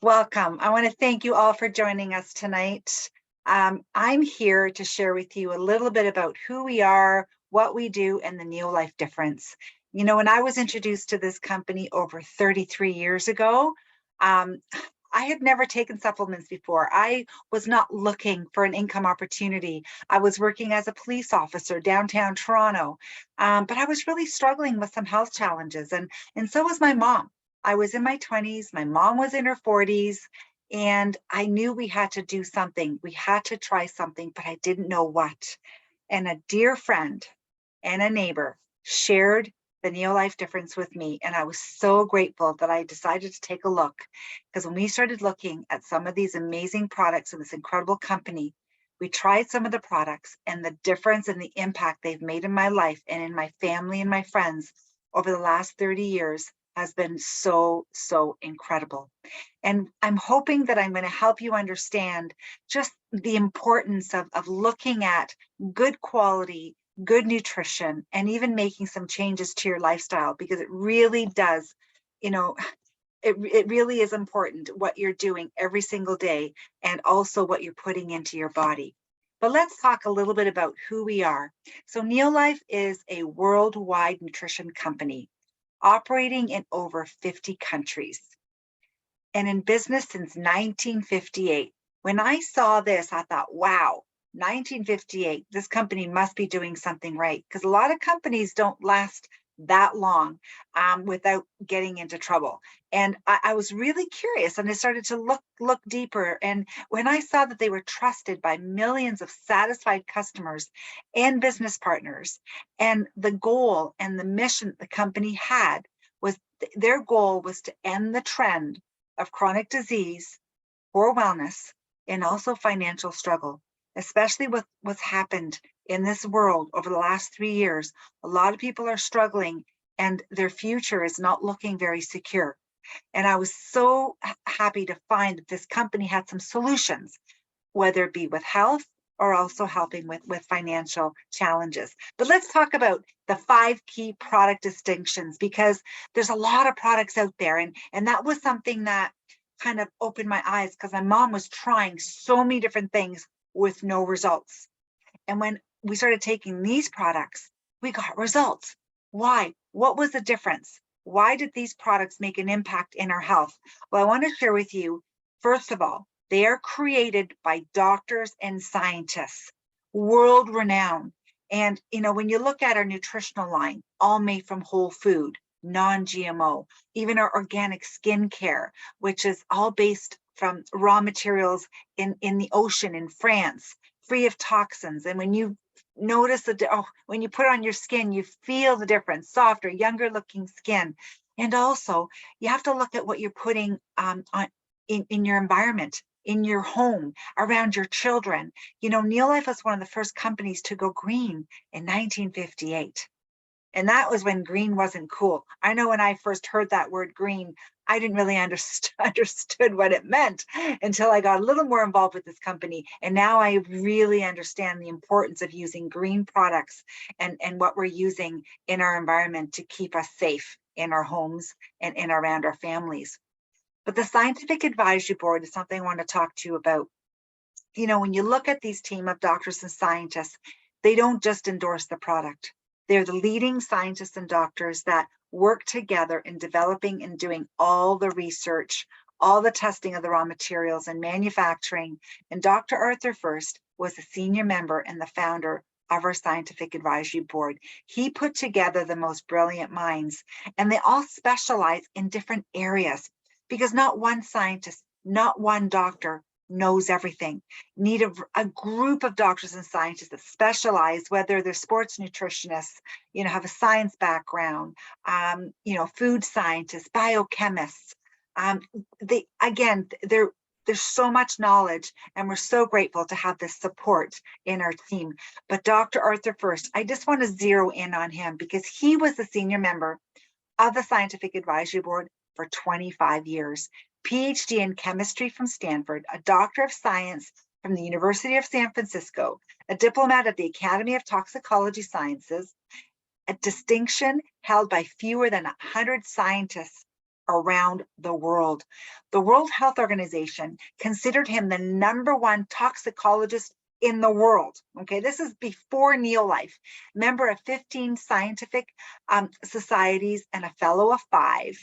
Welcome. I want to thank you all for joining us tonight. I'm here to share with you a little bit about who we are, what we do, and the Neo-Life difference. When I was introduced to this company over 33 years ago, um, I had never taken supplements before. I was not looking for an income opportunity. I was working as a police officer downtown Toronto, but I was really struggling with some health challenges, and so was my mom. I was in my 20s, my mom was in her 40s, and I knew we had to do something. We had to try something, but I didn't know what. And a dear friend and a neighbor shared the Neo Life difference with me. And I was so grateful that I decided to take a look. Because when we started looking at some of these amazing products in this incredible company, we tried some of the products, and the difference and the impact they've made in my life and in my family and my friends over the last 30 years has been so, so incredible. And I'm hoping that I'm going to help you understand just the importance of looking at good quality, good nutrition, and even making some changes to your lifestyle, because it really does, you know, it really is important what you're doing every single day and also what you're putting into your body. But let's talk a little bit about who we are. So Neolife is a worldwide nutrition company operating in over 50 countries and in business since 1958. When I saw this, I thought, wow, 1958, this company must be doing something right, because a lot of companies don't last that long without getting into trouble. And I was really curious, and I started to look deeper. And when I saw that they were trusted by millions of satisfied customers and business partners, and the goal and the mission the company had was their goal was to end the trend of chronic disease, poor wellness, and also financial struggle, especially with what's happened in this world over the last 3 years. A lot of people are struggling and their future is not looking very secure. And I was so happy to find that this company had some solutions, whether it be with health or also helping with financial challenges. But let's talk about the 5 key product distinctions, because there's a lot of products out there. And that was something that kind of opened my eyes, because my mom was trying so many different things with no results. And when we started taking these products, we got results. Why? What was the difference? Why did these products make an impact in our health? Well, I want to share with you, first of all, they are created by doctors and scientists, world renowned. And, when you look at our nutritional line, all made from whole food, non-GMO, even our organic skincare, which is all based from raw materials in the ocean in France, free of toxins. And when you notice when you put it on your skin, you feel the difference, softer, younger looking skin. And also, you have to look at what you're putting in your environment, in your home, around your children. Neolife was one of the first companies to go green in 1958. And that was when green wasn't cool. I know when I first heard that word green, I didn't really understood what it meant until I got a little more involved with this company. And now I really understand the importance of using green products and what we're using in our environment to keep us safe in our homes and around our families. But the scientific advisory board is something I want to talk to you about. When you look at these team of doctors and scientists, they don't just endorse the product. They're the leading scientists and doctors that work together in developing and doing all the research, all the testing of the raw materials and manufacturing. And Dr. Arthur First was a senior member and the founder of our scientific advisory board. He put together the most brilliant minds, and they all specialize in different areas, because not one scientist, not one doctor knows everything. Need a group of doctors and scientists that specialize, whether they're sports nutritionists, have a science background, food scientists, biochemists. There's so much knowledge, and we're so grateful to have this support in our team. But Dr. Arthur First, I just want to zero in on him, because he was the senior member of the Scientific Advisory Board for 25 years, PhD in chemistry from Stanford, a doctor of science from the University of San Francisco, a diplomat at the Academy of Toxicology Sciences, a distinction held by fewer than 100 scientists around the world. The World Health Organization considered him the #1 toxicologist in the world. Okay, this is before Neolife. Member of 15 scientific societies and a fellow of 5.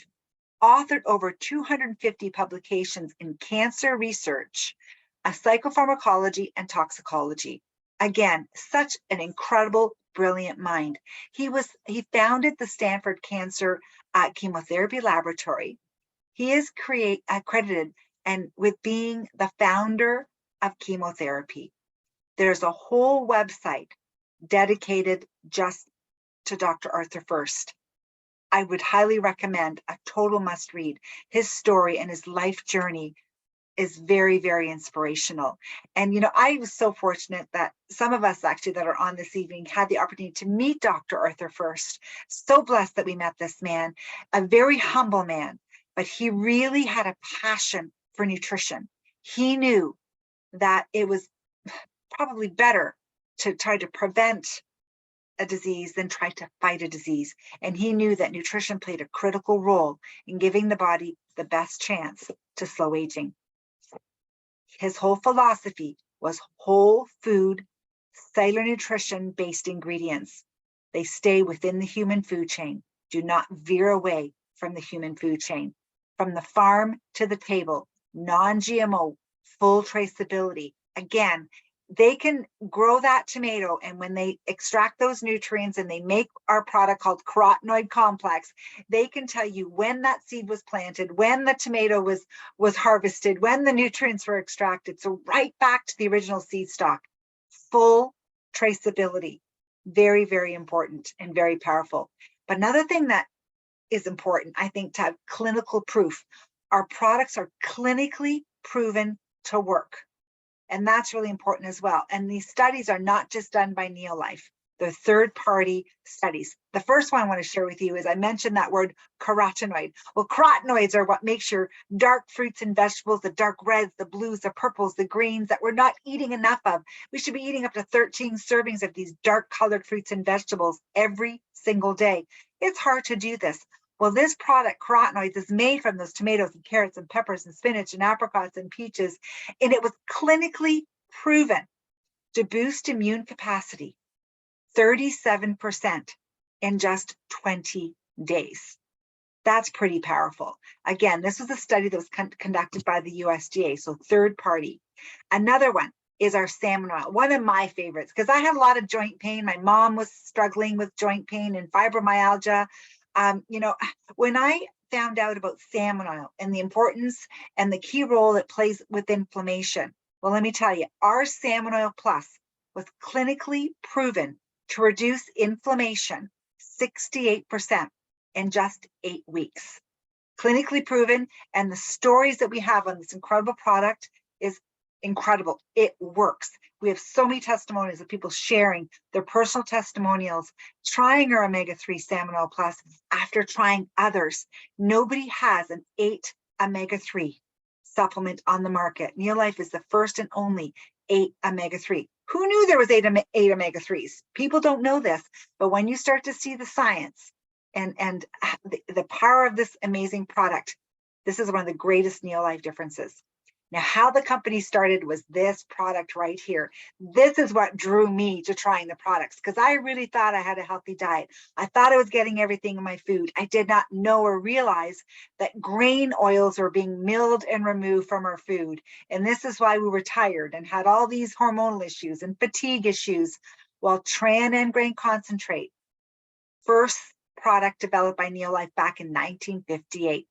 Authored over 250 publications in cancer research, psychopharmacology, and toxicology. Again, such an incredible, brilliant mind. He founded the Stanford Cancer Chemotherapy Laboratory. He is accredited and with being the founder of chemotherapy. There's a whole website dedicated just to Dr. Arthur First. I would highly recommend, a total must read. His story and his life journey is very, very inspirational. And, you know, I was so fortunate that some of us actually that are on this evening had the opportunity to meet Dr. Arthur First. So blessed that we met this man, a very humble man, but he really had a passion for nutrition. He knew that it was probably better to try to prevent a disease than try to fight a disease. And he knew that nutrition played a critical role in giving the body the best chance to slow aging. His whole philosophy was whole food, cellular nutrition based ingredients. They stay within the human food chain. Do not veer away from the human food chain. From the farm to the table, non-GMO, full traceability. Again, they can grow that tomato, and when they extract those nutrients and they make our product called carotenoid complex, they can tell you when that seed was planted, when the tomato was harvested, when the nutrients were extracted. So right back to the original seed stock. Full traceability. Very, very important and very powerful. But another thing that is important, I think, to have clinical proof. Our products are clinically proven to work. And that's really important as well. And these studies are not just done by Neolife. They're third-party studies. The first one I want to share with you is, I mentioned that word carotenoid. Well, carotenoids are what makes your dark fruits and vegetables, the dark reds, the blues, the purples, the greens that we're not eating enough of. We should be eating up to 13 servings of these dark colored fruits and vegetables every single day. It's hard to do this. Well, this product, carotenoids, is made from those tomatoes and carrots and peppers and spinach and apricots and peaches. And it was clinically proven to boost immune capacity 37% in just 20 days. That's pretty powerful. Again, this was a study that was conducted by the USDA, so third party. Another one is our salmon oil, one of my favorites, because I have a lot of joint pain. My mom was struggling with joint pain and fibromyalgia. You know, when I found out about salmon oil and the importance and the key role it plays with inflammation, well, let me tell you, our Salmon Oil Plus was clinically proven to reduce inflammation 68% in just 8 weeks. Clinically proven, and the stories that we have on this incredible product is incredible. It works. We have so many testimonials of people sharing their personal testimonials, trying our omega-3 Salmon Oil Plus after trying others. Nobody has an 8 omega-3 supplement on the market. Neolife is the first and only 8 omega-3. Who knew there was 8 omega-3s? People don't know this, but when you start to see the science and the power of this amazing product, this is one of the greatest Neolife differences. Now, how the company started was this product right here. This is what drew me to trying the products, because I really thought I had a healthy diet. I thought I was getting everything in my food. I did not know or realize that grain oils were being milled and removed from our food. And this is why we were tired and had all these hormonal issues and fatigue issues. While Tran and grain concentrate, first product developed by Neolife back in 1958.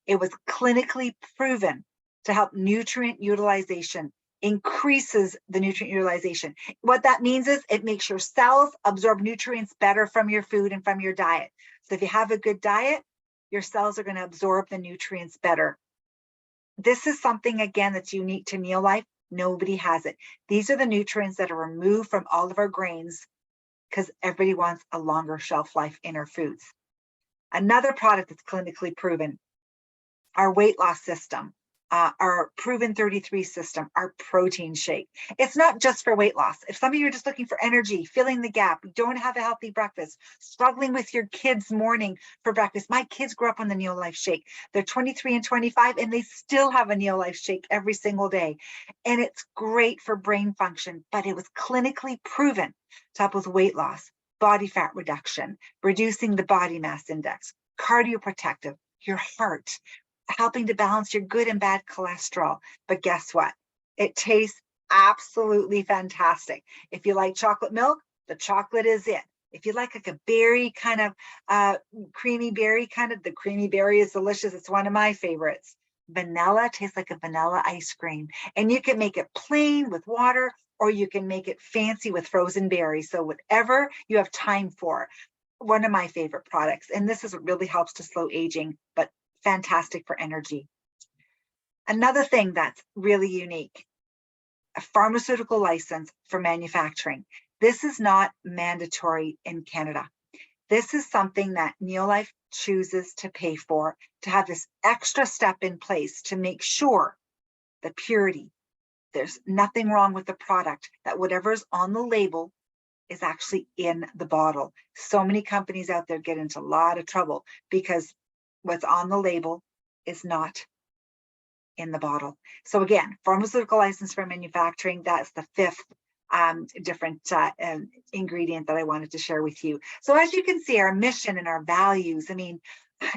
It was clinically proven to help nutrient utilization, increases the nutrient utilization. What that means is it makes your cells absorb nutrients better from your food and from your diet. So if you have a good diet, your cells are going to absorb the nutrients better. This is something, again, that's unique to Neolife. Nobody has it. These are the nutrients that are removed from all of our grains because everybody wants a longer shelf life in our foods. Another product that's clinically proven, our weight loss system. our proven 33 system, our protein shake. It's not just for weight loss. If some of you are just looking for energy, filling the gap, you don't have a healthy breakfast, struggling with your kids' morning for breakfast. My kids grew up on the Neo Life Shake. They're 23 and 25, and they still have a Neo Life Shake every single day. And it's great for brain function, but it was clinically proven to help with weight loss, body fat reduction, reducing the body mass index, cardioprotective, your heart, helping to balance your good and bad cholesterol. But guess what? It tastes absolutely fantastic. If you like chocolate milk, the chocolate is it. If you like a berry kind of creamy berry the creamy berry is delicious. It's one of my favorites. Vanilla tastes like a vanilla ice cream. And you can make it plain with water, or you can make it fancy with frozen berries. So whatever you have time for. One of my favorite products. And this really helps to slow aging, but fantastic for energy. Another thing that's really unique, a pharmaceutical license for manufacturing. This is not mandatory in Canada. This is something that Neolife chooses to pay for, to have this extra step in place to make sure the purity, there's nothing wrong with the product, that whatever's on the label is actually in the bottle. So many companies out there get into a lot of trouble because what's on the label is not in the bottle. So again, pharmaceutical license for manufacturing, that's the fifth different ingredient that I wanted to share with you. So as you can see, our mission and our values, I mean,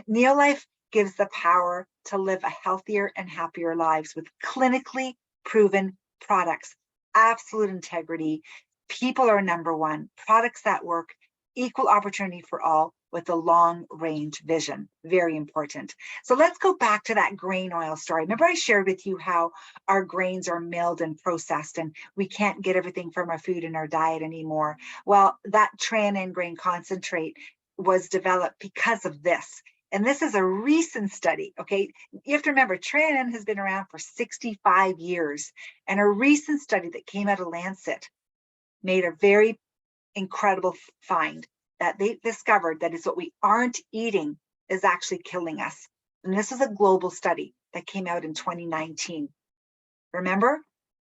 Neolife gives the power to live a healthier and happier lives with clinically proven products, absolute integrity. People are number one, products that work, equal opportunity for all with a long range vision, very important. So let's go back to that grain oil story. Remember I shared with you how our grains are milled and processed and we can't get everything from our food and our diet anymore. Well, that Tran grain concentrate was developed because of this. And this is a recent study, okay? You have to remember, Tran has been around for 65 years. And a recent study that came out of Lancet made a very incredible find that they discovered that is what we aren't eating is actually killing us. And this is a global study that came out in 2019. Remember,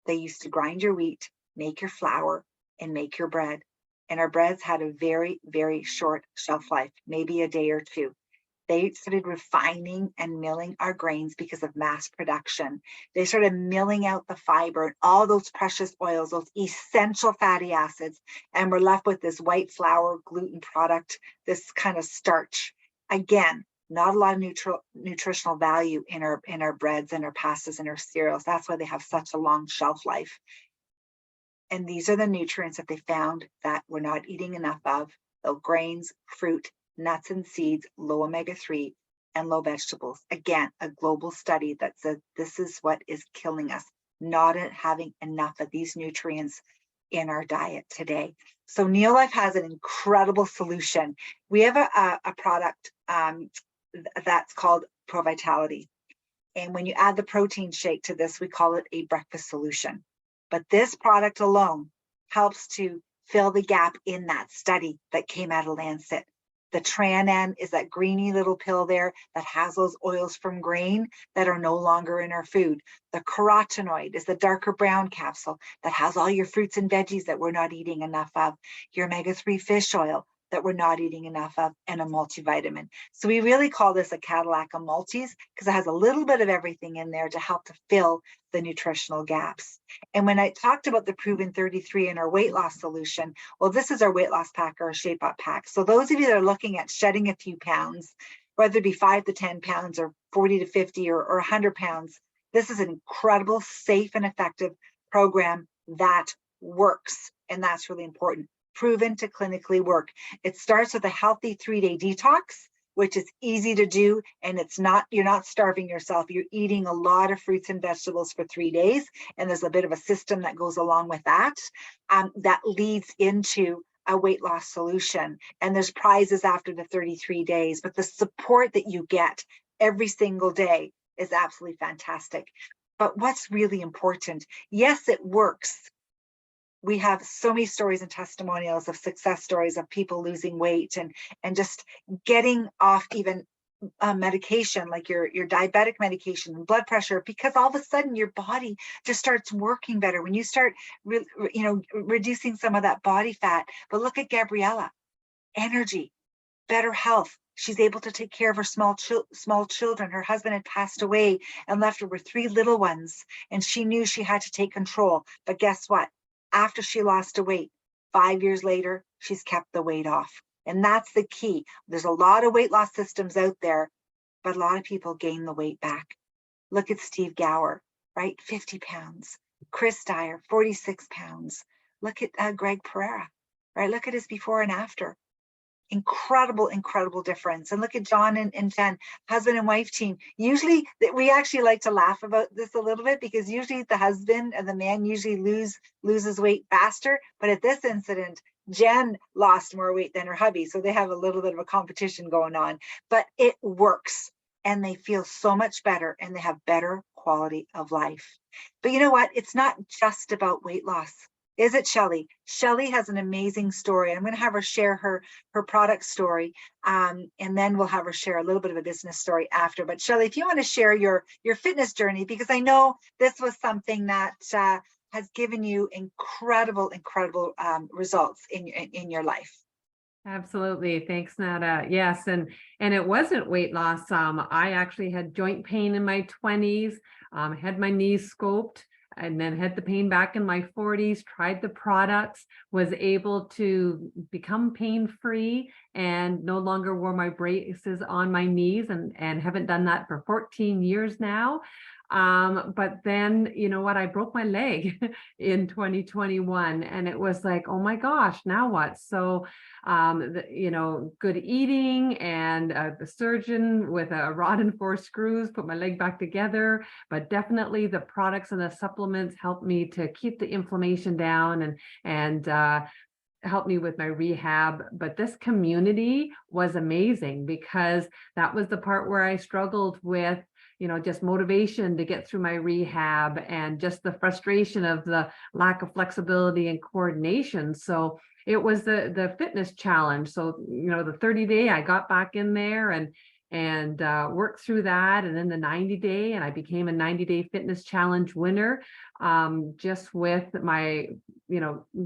they used to grind your wheat, make your flour, and make your bread. And our breads had a very, very short shelf life, maybe a day or two. They started refining and milling our grains because of mass production. They started milling out the fiber and all those precious oils, those essential fatty acids, and we're left with this white flour gluten product, this kind of starch. Again, not a lot of nutritional value in our breads and our pastas and our cereals. That's why they have such a long shelf life. And these are the nutrients that they found that we're not eating enough of: the grains, fruit, nuts and seeds, low omega-3, and low vegetables. Again, a global study that says this is what is killing us, not having enough of these nutrients in our diet today. So Neolife has an incredible solution. We have a product that's called Pro Vitality. And when you add the protein shake to this, we call it a breakfast solution. But this product alone helps to fill the gap in that study that came out of Lancet. The Tran is that greeny little pill there that has those oils from grain that are no longer in our food. The carotenoid is the darker brown capsule that has all your fruits and veggies that we're not eating enough of, your omega-3 fish oil that we're not eating enough of, and a multivitamin. So we really call this a Cadillac of multis because it has a little bit of everything in there to help to fill the nutritional gaps. And when I talked about the Proven 33 and our weight loss solution, well, this is our weight loss pack or a shape up pack. So those of you that are looking at shedding a few pounds, whether it be 5 to 10 pounds or 40 to 50 or 100 pounds, this is an incredible, safe and effective program that works. And that's really important. Proven to clinically work. It starts with a healthy 3-day detox, which is easy to do, and you're not starving yourself. You're eating a lot of fruits and vegetables for 3 days, and there's a bit of a system that goes along with that that leads into a weight loss solution. And there's prizes after the 33 days, but the support that you get every single day is absolutely fantastic. But what's really important, yes, it works. We have so many stories and testimonials of success stories of people losing weight and just getting off even medication, like your diabetic medication and blood pressure, because all of a sudden your body just starts working better when you start, reducing some of that body fat. But look at Gabriella, energy, better health. She's able to take care of her small children. Her husband had passed away and left her with 3 little ones, and she knew she had to take control. But guess what? After she lost the weight, 5 years later, she's kept the weight off. And that's the key. There's a lot of weight loss systems out there, but a lot of people gain the weight back. Look at Steve Gower, right? 50 pounds. Chris Dyer, 46 pounds. Look at Greg Pereira, right? Look at his before and after. Incredible difference. And look at John and Jen, husband and wife team. Usually we actually like to laugh about this a little bit, because usually the husband and the man usually loses weight faster. But at this incident, Jen lost more weight than her hubby. So they have a little bit of a competition going on, but it works and they feel so much better and they have better quality of life. But you know what? It's not just about weight loss. Is it, Shelley? Shelley has an amazing story. I'm going to have her share her product story, and then we'll have her share a little bit of a business story after. But Shelley, if you want to share your fitness journey, because I know this was something that has given you incredible results in your life. Absolutely. Thanks, Nada. Yes. And it wasn't weight loss. I actually had joint pain in my 20s, had my knees scoped, and then had the pain back in my 40s, tried the products, was able to become pain-free and no longer wore my braces on my knees, and haven't done that for 14 years now. But then, you know what, I broke my leg in 2021, and it was like, oh my gosh, now what? So, good eating, and the surgeon with a rod and 4 screws put my leg back together. But definitely the products and the supplements helped me to keep the inflammation down and helped me with my rehab. But this community was amazing, because that was the part where I struggled with, just motivation to get through my rehab, and just the frustration of the lack of flexibility and coordination. So it was the fitness challenge. So, the 30-day, I got back in there and worked through that. And then the 90-day, and I became a 90-day fitness challenge winner, just with my,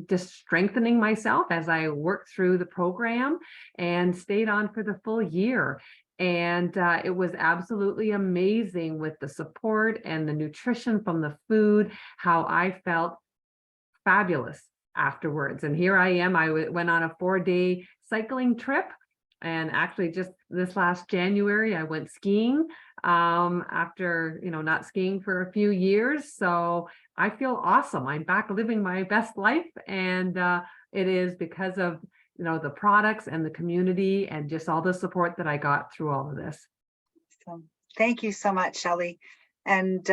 just strengthening myself as I worked through the program, and stayed on for the full year. And it was absolutely amazing with the support and the nutrition from the food, how I felt fabulous afterwards. And here I am. I went on a 4-day cycling trip. And actually just this last January, I went skiing after, not skiing for a few years. So I feel awesome. I'm back living my best life. And it is because of the products and the community and just all the support that I got through all of this. So thank you so much, Shelley. And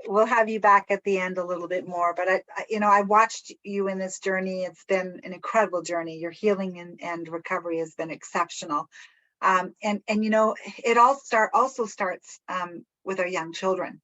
we'll have you back at the end a little bit more. But I watched you in this journey. It's been an incredible journey. Your healing and recovery has been exceptional. And it also starts with our young children.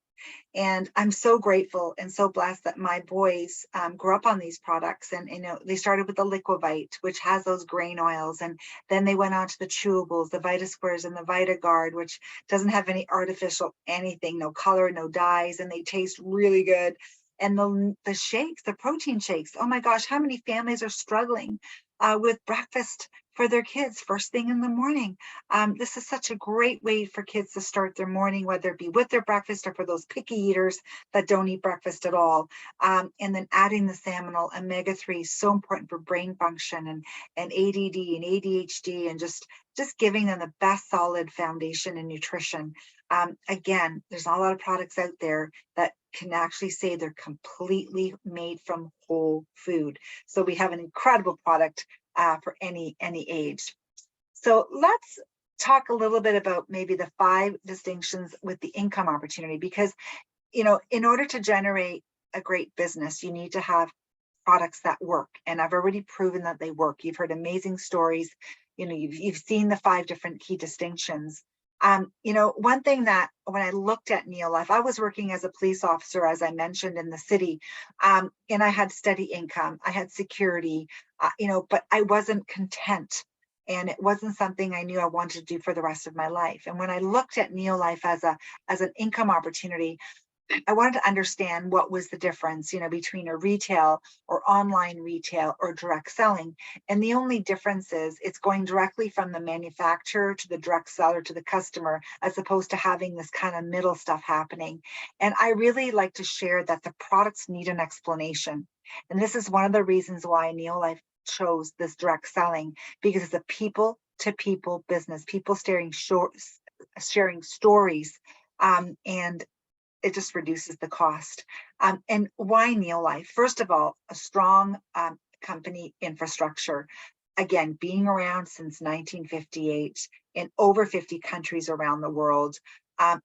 And I'm so grateful and so blessed that my boys grew up on these products. And, they started with the Liquivite, which has those grain oils. And then they went on to the chewables, the Vita Squares and the Vita Guard, which doesn't have any artificial anything, no color, no dyes, and they taste really good. And the shakes, the protein shakes, oh my gosh, how many families are struggling with breakfast for their kids first thing in the morning. This is such a great way for kids to start their morning, whether it be with their breakfast or for those picky eaters that don't eat breakfast at all. And then adding the salmonal omega-3 is so important for brain function and ADD and ADHD, and just giving them the best solid foundation in nutrition. Again, there's not a lot of products out there that can actually say they're completely made from whole food. So we have an incredible product for any age. So let's talk a little bit about maybe the 5 distinctions with the income opportunity, because, in order to generate a great business, you need to have products that work. And I've already proven that they work. You've heard amazing stories. You've seen the 5 different key distinctions. One thing that when I looked at Neolife, I was working as a police officer, as I mentioned, in the city, and I had steady income, I had security, but I wasn't content. and it wasn't something I knew I wanted to do for the rest of my life. And when I looked at Neolife as an income opportunity, I wanted to understand what was the difference, between a retail or online retail or direct selling. And the only difference is it's going directly from the manufacturer to the direct seller to the customer, as opposed to having this kind of middle stuff happening. And I really like to share that the products need an explanation. And this is one of the reasons why Neolife chose this direct selling, because it's a people to people business, people sharing stories. And it just reduces the cost. And why Neolife? First of all, a strong company infrastructure. Again, being around since 1958 in over 50 countries around the world.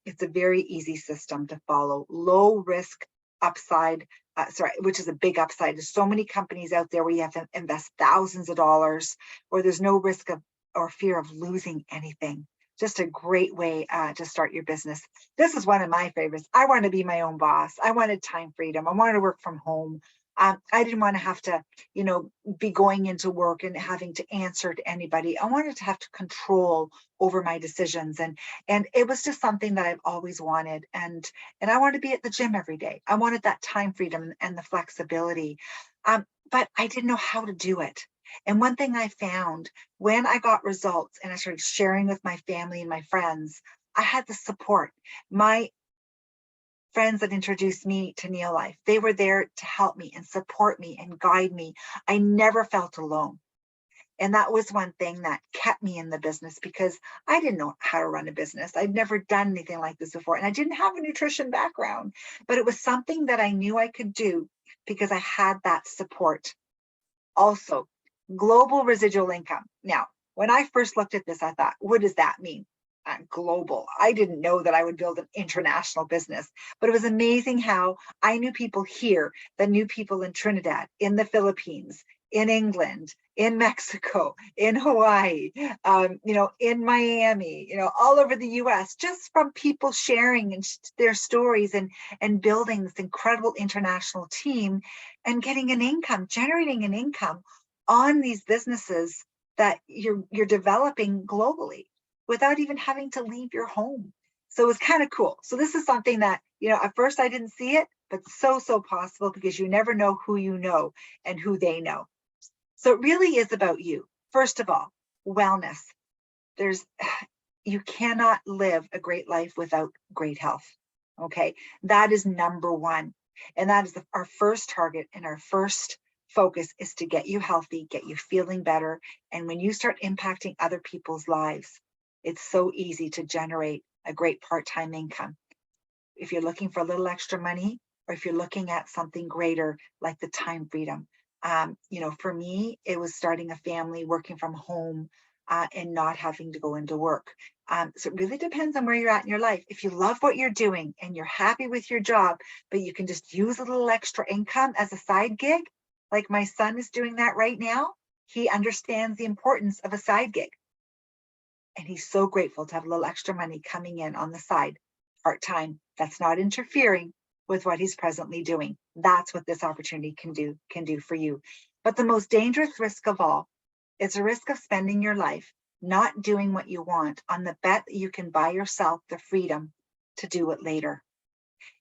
It's a very easy system to follow. Low risk upside, which is a big upside. There's so many companies out there where you have to invest thousands of dollars, where there's no risk of or fear of losing anything. Just a great way to start your business. This is one of my favorites. I wanted to be my own boss. I wanted time freedom. I wanted to work from home. I didn't want to have to, be going into work and having to answer to anybody. I wanted to have to control over my decisions. And it was just something that I've always wanted. And I wanted to be at the gym every day. I wanted that time freedom and the flexibility. But I didn't know how to do it. And one thing I found when I got results and I started sharing with my family and my friends, I had the support. My friends that introduced me to Neolife, they were there to help me and support me and guide me. I never felt alone. And that was one thing that kept me in the business, because I didn't know how to run a business. I'd never done anything like this before. And I didn't have a nutrition background, but it was something that I knew I could do because I had that support. Also, global residual income. Now, when I first looked at this, I thought, what does that mean? Global. I didn't know that I would build an international business, but it was amazing how I knew people here that knew people in Trinidad, in the Philippines, in England, in Mexico, in Hawaii, in Miami, all over the US, just from people sharing their stories and building this incredible international team and getting an income, generating an income on these businesses that you're developing globally without even having to leave your home. So it was kind of cool. So this is something that, at first I didn't see it, but so possible, because you never know who you know and who they know. So it really is about you. First of all, wellness. You cannot live a great life without great health. Okay. That is number one. And that is our first target, and our first focus is to get you healthy, get you feeling better. And when you start impacting other people's lives, it's so easy to generate a great part-time income. If you're looking for a little extra money, or if you're looking at something greater like the time freedom. For me, it was starting a family, working from home, and not having to go into work. So it really depends on where you're at in your life. If you love what you're doing and you're happy with your job, but you can just use a little extra income as a side gig, like my son is doing that right now, he understands the importance of a side gig. And he's so grateful to have a little extra money coming in on the side, part-time, that's not interfering with what he's presently doing. That's what this opportunity can do for you. But the most dangerous risk of all is a risk of spending your life not doing what you want, on the bet that you can buy yourself the freedom to do it later.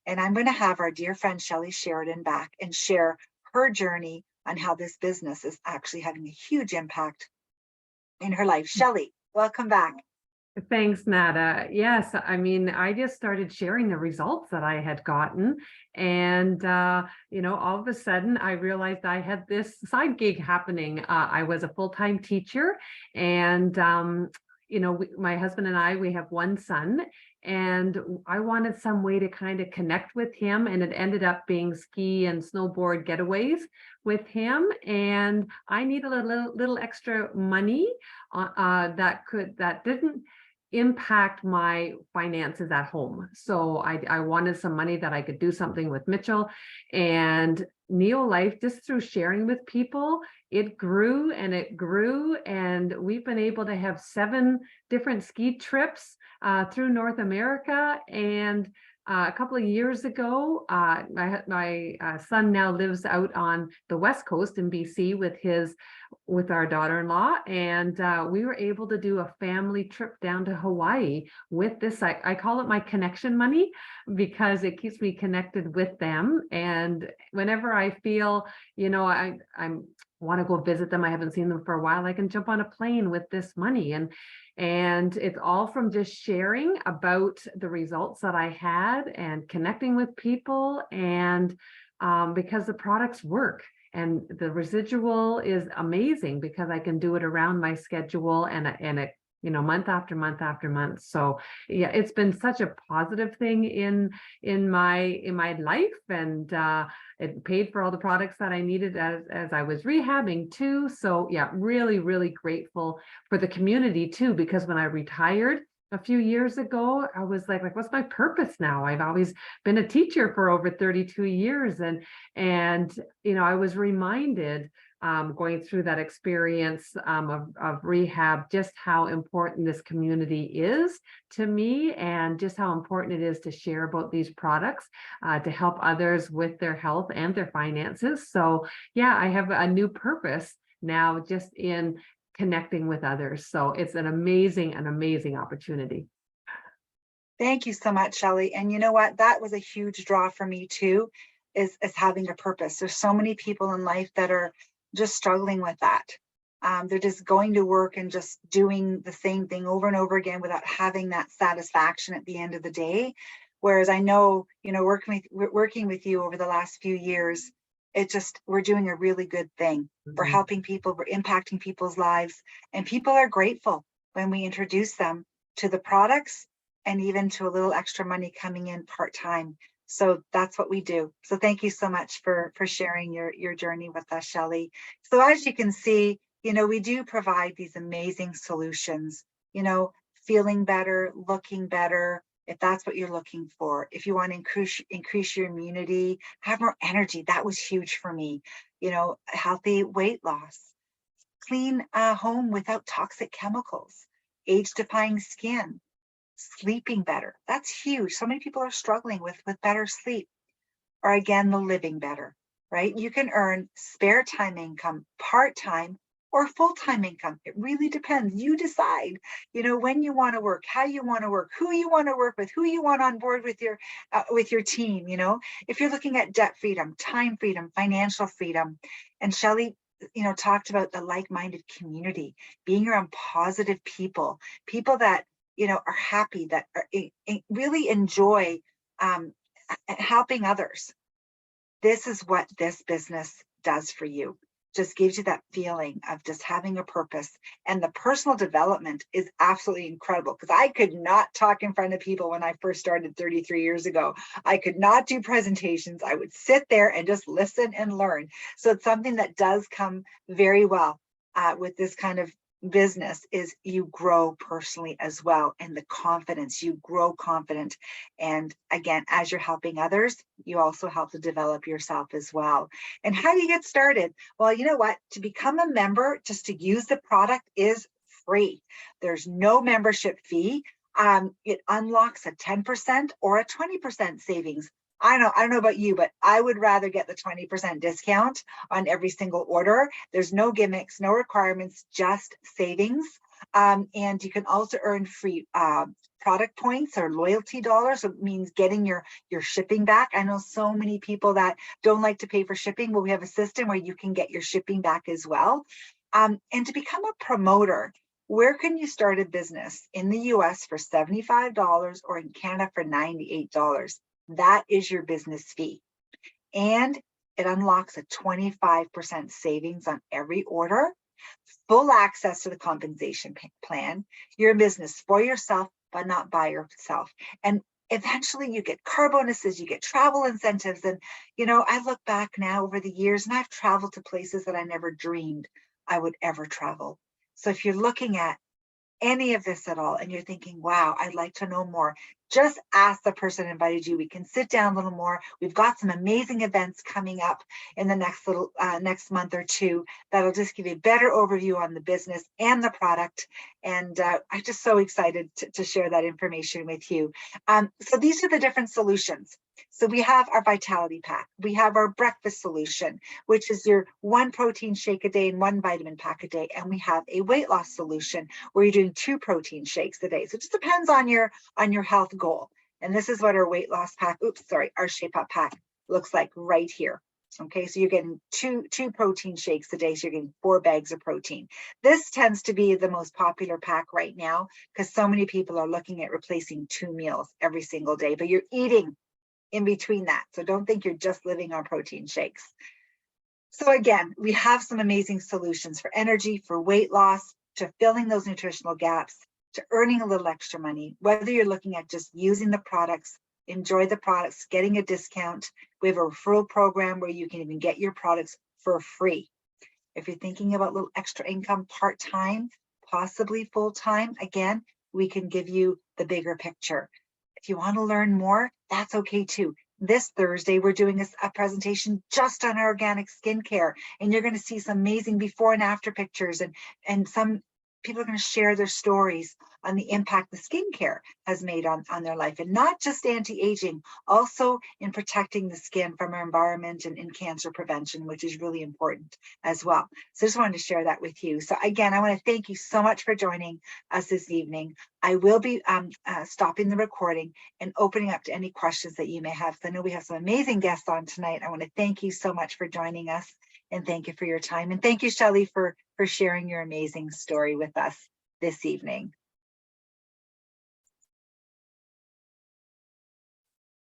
And I'm going to have our dear friend Shelley Sheridan back and share her journey on how this business is actually having a huge impact in her life. Shelley, welcome back. Thanks, Nada. Yes, I mean, I just started sharing the results that I had gotten. And, all of a sudden I realized I had this side gig happening. I was a full-time teacher, and, my husband and I, we have one son, and I wanted some way to kind of connect with him. And it ended up being ski and snowboard getaways with him. And I needed a little extra money that didn't impact my finances at home. So I wanted some money that I could do something with Mitchell. And Neolife, just through sharing with people, it grew and it grew, and we've been able to have 7 different ski trips through North America. And a couple of years ago, my son now lives out on the West Coast in BC with our daughter-in-law, and we were able to do a family trip down to Hawaii with this. I call it my connection money because it keeps me connected with them. And whenever I feel, I'm want to go visit them, I haven't seen them for a while, I can jump on a plane with this money. And it's all from just sharing about the results that I had and connecting with people, and because the products work. And the residual is amazing because I can do it around my schedule, and it, month after month after month. So yeah, it's been such a positive thing in my life, and it paid for all the products that I needed as I was rehabbing too. So yeah, really, really grateful for the community too, because when I retired a few years ago, I was like, what's my purpose now? I've always been a teacher for over 32 years. And I was reminded going through that experience of rehab, just how important this community is to me, and just how important it is to share about these products to help others with their health and their finances. So yeah, I have a new purpose now just in connecting with others. So it's an amazing opportunity. Thank you so much, Shelley. And you know what? That was a huge draw for me too, is having a purpose. There's so many people in life that are just struggling with that. They're just going to work and just doing the same thing over and over again without having that satisfaction at the end of the day. Whereas I know, working with you over the last few years, we're doing a really good thing. We're helping people, we're impacting people's lives, and people are grateful when we introduce them to the products, and even to a little extra money coming in part-time. So that's what we do. So thank you so much for sharing your journey with us, Shelley. So as you can see, we do provide these amazing solutions, feeling better, looking better, if that's what you're looking for. If you want to increase your immunity, have more energy, that was huge for me. Healthy weight loss, clean home without toxic chemicals, age-defying skin, sleeping better. That's huge. So many people are struggling with better sleep. Or again, the living better, right? You can earn spare time income, part-time or full-time income. It really depends. You decide, when you want to work, how you want to work, who you want to work with, who you want on board with your team. If you're looking at debt freedom, time freedom, financial freedom. And Shelley, talked about the like-minded community, being around positive people that are happy, that really enjoy helping others. This is what this business does for you. Just gives you that feeling of just having a purpose. And the personal development is absolutely incredible, because I could not talk in front of people when I first started 33 years ago. I could not do presentations. I would sit there and just listen and learn. So it's something that does come very well with this kind of business, is you grow personally as well, and the confidence, you grow confident. And again, as you're helping others, you also help to develop yourself as well. And how do you get started? Well, you know what, to become a member, just to use the product, is free. There's no membership fee. It unlocks a 10% or a 20% savings. I don't know about you, but I would rather get the 20% discount on every single order. There's no gimmicks, no requirements, just savings. And you can also earn free product points or loyalty dollars. So it means getting your shipping back. I know so many people that don't like to pay for shipping. Well, we have a system where you can get your shipping back as well. And to become a promoter, where can you start a business? In the US for $75 or in Canada for $98. That is your business fee. And it unlocks a 25% savings on every order, full access to the compensation plan, your business for yourself, but not by yourself. And eventually you get car bonuses, you get travel incentives. And, I look back now over the years, and I've traveled to places that I never dreamed I would ever travel. So if you're looking at any of this at all, and you're thinking, wow, I'd like to know more, just ask the person who invited you. We can sit down a little more. We've got some amazing events coming up in the next month or two that'll just give you a better overview on the business and the product. And I'm just so excited to share that information with you. So these are the different solutions. So we have our Vitality Pack. We have our breakfast solution, which is your 1 protein shake a day and 1 vitamin pack a day. And we have a weight loss solution where you're doing 2 protein shakes a day. So it just depends on your health goal. And this is what our weight loss pack, our Shape Up pack looks like right here. Okay, so you're getting two protein shakes a day, so you're getting 4 bags of protein. This tends to be the most popular pack right now because so many people are looking at replacing 2 meals every single day, but you're eating in between that. So don't think you're just living on protein shakes. So again, we have some amazing solutions for energy, for weight loss, to filling those nutritional gaps, to earning a little extra money, whether you're looking at just using the products, enjoy the products, getting a discount. We have a referral program where you can even get your products for free. If you're thinking about a little extra income part-time, possibly full-time, again, we can give you the bigger picture. If you want to learn more, that's okay too. This Thursday, we're doing a presentation just on organic skincare, and you're going to see some amazing before and after pictures, and some people are going to share their stories on the impact the skincare has made on their life, and not just anti-aging, also in protecting the skin from our environment and in cancer prevention, which is really important as well. So I just wanted to share that with you. So again, I want to thank you so much for joining us this evening. I will be stopping the recording and opening up to any questions that you may have. So I know we have some amazing guests on tonight. I want to thank you so much for joining us, and thank you for your time. And thank you, Shelley, for sharing your amazing story with us this evening.